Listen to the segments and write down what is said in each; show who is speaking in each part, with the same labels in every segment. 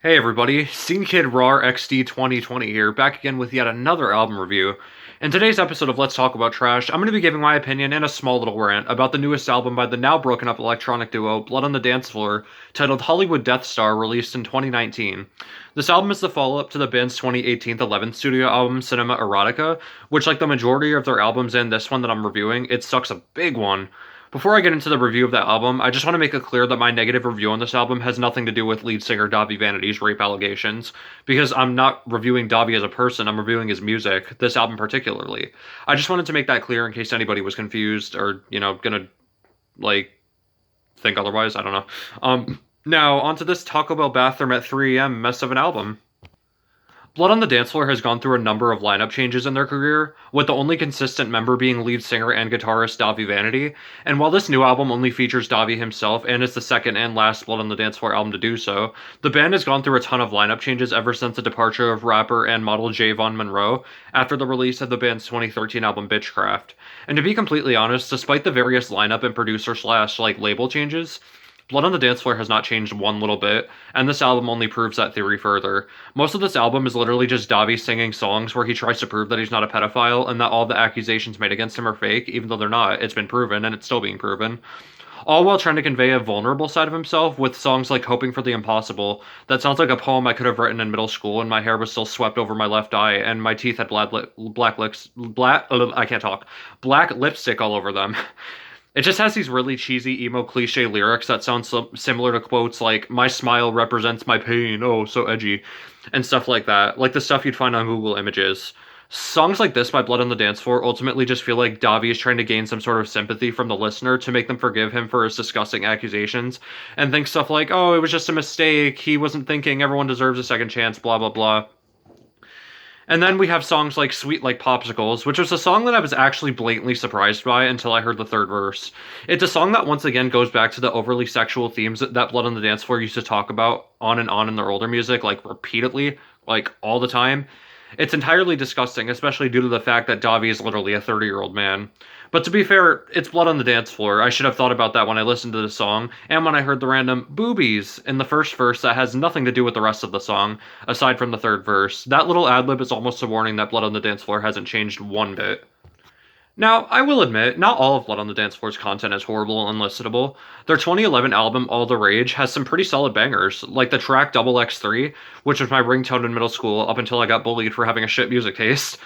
Speaker 1: Hey everybody, Scene Kid Rar XD 2020 here, back again with yet another album review. In today's episode of Let's Talk About Trash, I'm going to be giving my opinion and a small little rant about the newest album by the now broken up electronic duo Blood on the Dance Floor, titled Hollywood Death Star, released in 2019. This album is the follow-up to the band's 2018 11th studio album Cinema Erotica, which, like the majority of their albums and this one that I'm reviewing, it sucks a big one. Before I get into the review of that album, I just want to make it clear that my negative review on this album has nothing to do with lead singer Davi Vanity's rape allegations, because I'm not reviewing Davi as a person, I'm reviewing his music, this album particularly. I just wanted to make that clear in case anybody was confused or, gonna, like, think otherwise, I don't know. Now, onto this Taco Bell bathroom at 3 a.m. mess of an album. Blood on the Dance Floor has gone through a number of lineup changes in their career, with the only consistent member being lead singer and guitarist Davi Vanity, and while this new album only features Davi himself and is the second and last Blood on the Dance Floor album to do so, the band has gone through a ton of lineup changes ever since the departure of rapper and model Javon Monroe after the release of the band's 2013 album Bitchcraft. And to be completely honest, despite the various lineup and producer/label changes, Blood on the Dance Floor has not changed one little bit, and this album only proves that theory further. Most of this album is literally just Davi singing songs where he tries to prove that he's not a pedophile and that all the accusations made against him are fake, even though they're not. It's been proven, and it's still being proven. All while trying to convey a vulnerable side of himself with songs like Hoping for the Impossible. That sounds like a poem I could have written in middle school, and my hair was still swept over my left eye, and my teeth had black lipstick all over them. It just has these really cheesy emo cliche lyrics that sound similar to quotes like, "My smile represents my pain, oh, so edgy," and stuff like that, like the stuff you'd find on Google Images. Songs like this by Blood on the Dance Floor ultimately just feel like Davi is trying to gain some sort of sympathy from the listener to make them forgive him for his disgusting accusations, and think stuff like, "Oh, it was just a mistake, he wasn't thinking, everyone deserves a second chance, blah blah blah." And then we have songs like Sweet Like Popsicles, which was a song that I was actually blatantly surprised by until I heard the third verse. It's a song that once again goes back to the overly sexual themes that Blood on the Dance Floor used to talk about on and on in their older music, like repeatedly, like all the time. It's entirely disgusting, especially due to the fact that Davi is literally a 30-year-old man. But to be fair, it's Blood on the Dance Floor. I should have thought about that when I listened to the song, and when I heard the random boobies in the first verse that has nothing to do with the rest of the song, aside from the third verse. That little ad-lib is almost a warning that Blood on the Dance Floor hasn't changed one bit. Now, I will admit, not all of Blood on the Dance Floor's content is horrible and unlistenable. Their 2011 album, All the Rage, has some pretty solid bangers, like the track Double X3, which was my ringtone in middle school up until I got bullied for having a shit music taste.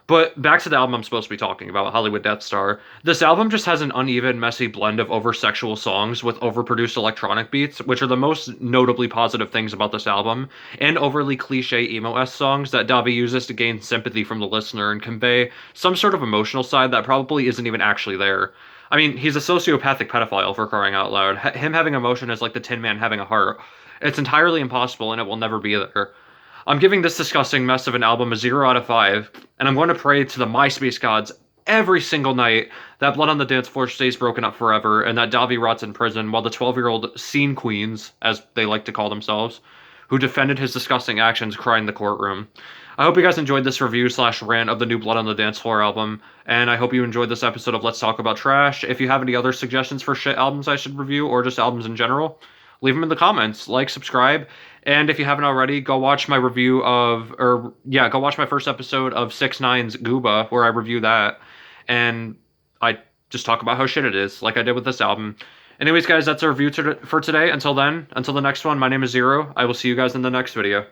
Speaker 1: But back to the album I'm supposed to be talking about, Hollywood Death Star. This album just has an uneven, messy blend of over-sexual songs with overproduced electronic beats, which are the most notably positive things about this album, and overly cliche emo-esque songs that Davi uses to gain sympathy from the listener and convey some sort of emotional side that probably isn't even actually there. I mean, he's a sociopathic pedophile, for crying out loud. Him having emotion is like the Tin Man having a heart. It's entirely impossible, and it will never be there. I'm giving this disgusting mess of an album a 0 out of 5, and I'm going to pray to the MySpace gods every single night that Blood on the Dance Floor stays broken up forever and that Davi rots in prison while the 12-year-old scene queens, as they like to call themselves, who defended his disgusting actions cry in the courtroom. I hope you guys enjoyed this review/rant of the new Blood on the Dance Floor album, and I hope you enjoyed this episode of Let's Talk About Trash. If you have any other suggestions for shit albums I should review, or just albums in general, leave them in the comments, like, subscribe, and if you haven't already, go watch my go watch my first episode of 6ix9ine's Gooba, where I review that, and I just talk about how shit it is, like I did with this album. Anyways, guys, that's our review for today. Until then, until the next one, my name is Zero. I will see you guys in the next video.